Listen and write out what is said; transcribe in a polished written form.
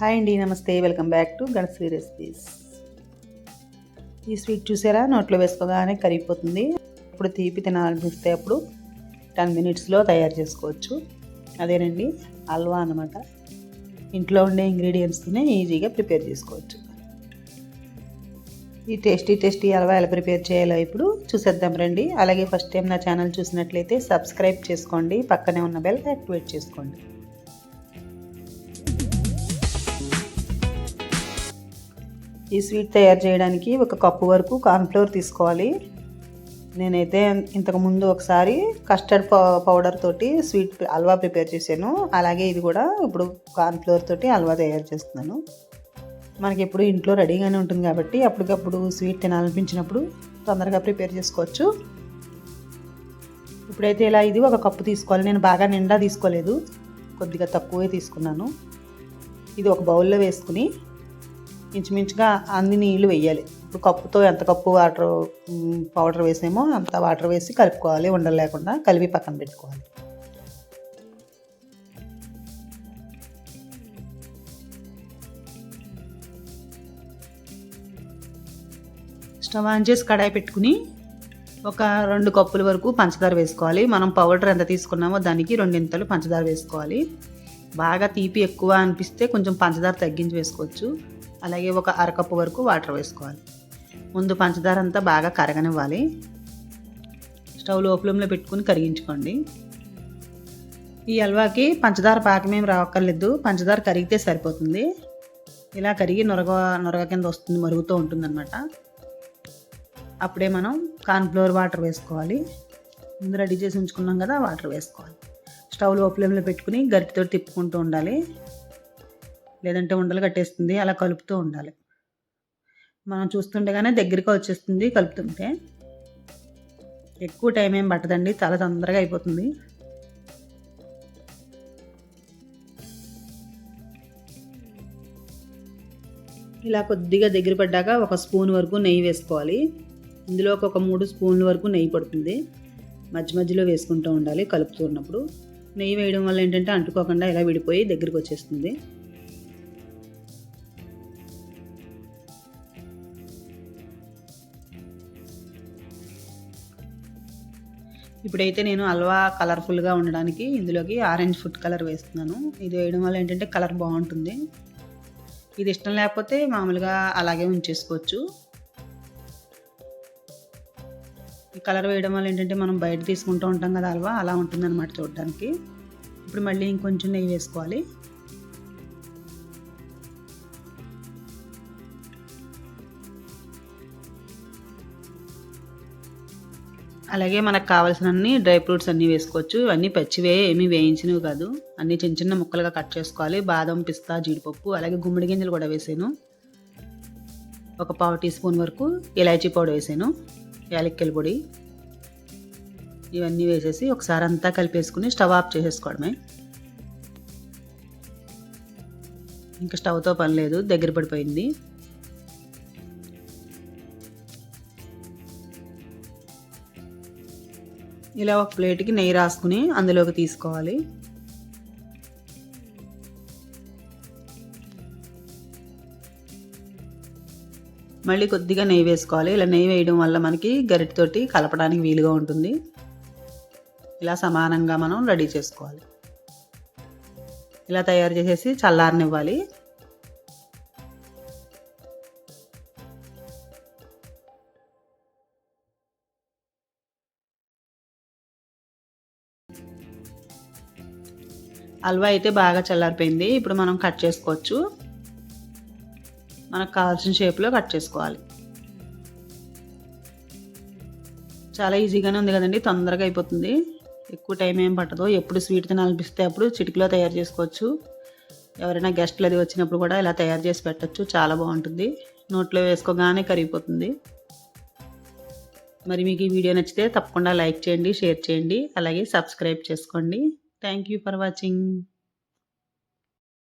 Hi అండి, నమస్తే. Welcome back to Ganasri recipes. ఈ స్వీట్ చూసారా, నోట్లో వేసుకోగానే కరిగిపోతుంది. ఇప్పుడు తీపి తినాలనిపిస్తే అప్పుడు 10 మినిట్స్లో తయారు చేసుకోవచ్చు. అదేనండి హల్వా అన్నమాట. ఇంట్లో ఉండే ఇంగ్రీడియంట్స్తోనే ఈజీగా ప్రిపేర్ చేసుకోవచ్చు. ఈ టేస్టీ హల్వా ఎలా ప్రిపేర్ చేయాలో ఇప్పుడు చూసేద్దాం రండి. అలాగే ఫస్ట్ టైం నా ఛానల్ చూసినట్లయితే సబ్స్క్రైబ్ చేసుకోండి, పక్కనే ఉన్న బెల్ యాక్టివేట్ చేసుకోండి. ఈ స్వీట్ తయారు చేయడానికి 1 కప్పు వరకు కార్న్ఫ్లోర్ తీసుకోవాలి. నేనైతే ఇంతకుముందు ఒకసారి కస్టర్డ్ పౌడర్ తోటి స్వీట్ హల్వా ప్రిపేర్ చేశాను. అలాగే ఇది కూడా ఇప్పుడు కార్న్ఫ్లోర్ తోటి హల్వా తయారు చేస్తున్నాను. మనకి ఎప్పుడు ఇంట్లో రెడీగానే ఉంటుంది కాబట్టి అప్పటికప్పుడు స్వీట్ తినాలనిపించినప్పుడు తొందరగా ప్రిపేర్ చేసుకోవచ్చు. ఇప్పుడైతే ఇలా ఇది 1 కప్పు తీసుకోవాలి. నేను బాగా నిండా తీసుకోలేదు, కొద్దిగా తక్కువే తీసుకున్నాను. ఇది ఒక బౌల్లో వేసుకుని ఇంచుమించుగా అన్ని నీళ్ళు వేయాలి. ఇప్పుడు కప్పుతో ఎంత కప్పు వాటర్ పౌడర్ వేసామో అంత వాటర్ వేసి కలుపుకోవాలి. ఉండలు లేకుండా కలిపి పక్కన పెట్టుకోవాలి. స్టవ్ ఆన్ చేసి కడాయి పెట్టుకుని ఒక 2 కప్పుల వరకు పంచదార వేసుకోవాలి. మనం పౌడర్ ఎంత తీసుకున్నామో దానికి 2 పంచదార వేసుకోవాలి. బాగా తీపి ఎక్కువ అనిపిస్తే కొంచెం పంచదార తగ్గించి వేసుకోవచ్చు. అలాగే ఒక 1/2 కప్పు వరకు వాటర్ వేసుకోవాలి. ముందు పంచదార అంతా బాగా కరగనివ్వాలి. స్టవ్ లో ఫ్లేమ్లో పెట్టుకుని కరిగించుకోండి. ఈ హల్వాకి పంచదార పాకమేం రావక్కర్లేదు, పంచదార కరిగితే సరిపోతుంది. ఇలా కరిగి నొరగ కింద వస్తుంది, మరుగుతూ ఉంటుంది అనమాట. అప్పుడే మనం కార్న్ఫ్లోర్ వాటర్ వేసుకోవాలి. ముందు రెడీ చేసి ఉంచుకున్నాం కదా, వాటర్ వేసుకోవాలి. స్టవ్ లో ఫ్లేమ్లో పెట్టుకుని గరిటెతో తిప్పుకుంటూ ఉండాలి, లేదంటే ఉండలు కట్టేస్తుంది. అలా కలుపుతూ ఉండాలి. మనం చూస్తుండగానే దగ్గరికి వచ్చేస్తుంది కలుపుతుంటే. ఎక్కువ టైం ఏం పట్టదండి, చాలా తొందరగా అయిపోతుంది. ఇలా కొద్దిగా దగ్గర పడ్డాక 1 స్పూన్ వరకు నెయ్యి వేసుకోవాలి. ఇందులో ఒక 3 స్పూన్ల వరకు నెయ్యి పడుతుంది. మధ్య మధ్యలో వేసుకుంటూ ఉండాలి కలుపుతూ ఉన్నప్పుడు. నెయ్యి వేయడం వల్ల ఏంటంటే అంటుకోకుండా ఇలా విడిపోయి దగ్గరికి వచ్చేస్తుంది. ఇప్పుడైతే నేను హల్వా కలర్ఫుల్గా ఉండడానికి ఇందులోకి ఆరెంజ్ ఫుడ్ కలర్ వేస్తున్నాను. ఇది వేయడం వల్ల ఏంటంటే కలర్ బాగుంటుంది. ఇది ఇష్టం లేకపోతే మామూలుగా అలాగే ఉంచేసుకోవచ్చు. ఈ కలర్ వేయడం వల్ల ఏంటంటే మనం బయట తీసుకుంటూ ఉంటాం కదా హల్వా, అలా ఉంటుంది అనమాట చూడడానికి. ఇప్పుడు మళ్ళీ ఇంకొంచెం నెయ్యి వేసుకోవాలి. అలాగే మనకు కావాల్సిన డ్రై ఫ్రూట్స్ అన్నీ వేసుకోవచ్చు. ఇవన్నీ పచ్చివే, ఏమీ వేయించినవి కాదు. అన్నీ చిన్న చిన్న ముక్కలుగా కట్ చేసుకోవాలి. బాదం, పిస్తా, జీడిపప్పు, అలాగే గుమ్మడి గింజలు కూడా వేసాను. ఒక 1/4 టీ స్పూన్ వరకు ఇలాచీ పౌడర్ వేసాను, యాలక్కాయల పొడి. ఇవన్నీ వేసేసి ఒకసారి అంతా కలిపేసుకుని స్టవ్ ఆఫ్ చేసేసుకోవడమే. ఇంకా స్టవ్తో పని లేదు, దగ్గర పడిపోయింది. ఇలా ఒక ప్లేట్కి నెయ్యి రాసుకుని అందులోకి తీసుకోవాలి. మళ్ళీ కొద్దిగా నెయ్యి వేసుకోవాలి. ఇలా నెయ్యి వేయడం వల్ల మనకి గరిటెతోటి కలపడానికి వీలుగా ఉంటుంది. ఇలా సమానంగా మనం రెడీ చేసుకోవాలి. ఇలా తయారు చేసేసి చల్లారనివ్వాలి. హల్వా అయితే బాగా చల్లారిపోయింది. ఇప్పుడు మనం కట్ చేసుకోవచ్చు. మనకు కావాల్సిన షేప్లో కట్ చేసుకోవాలి. చాలా ఈజీగానే ఉంది కదండి, తొందరగా అయిపోతుంది. ఎక్కువ టైం ఏం పట్టదు. ఎప్పుడు స్వీట్ తినాలనిపిస్తే అప్పుడు చిటికలో తయారు చేసుకోవచ్చు. ఎవరైనా గెస్ట్లు అది వచ్చినప్పుడు కూడా ఇలా తయారు చేసి పెట్టచ్చు. చాలా బాగుంటుంది, నోట్లో వేసుకోగానే కరిగిపోతుంది. మరి మీకు ఈ వీడియో నచ్చితే తప్పకుండా లైక్ చేయండి, షేర్ చేయండి, అలాగే సబ్స్క్రైబ్ చేసుకోండి. Thank you for watching.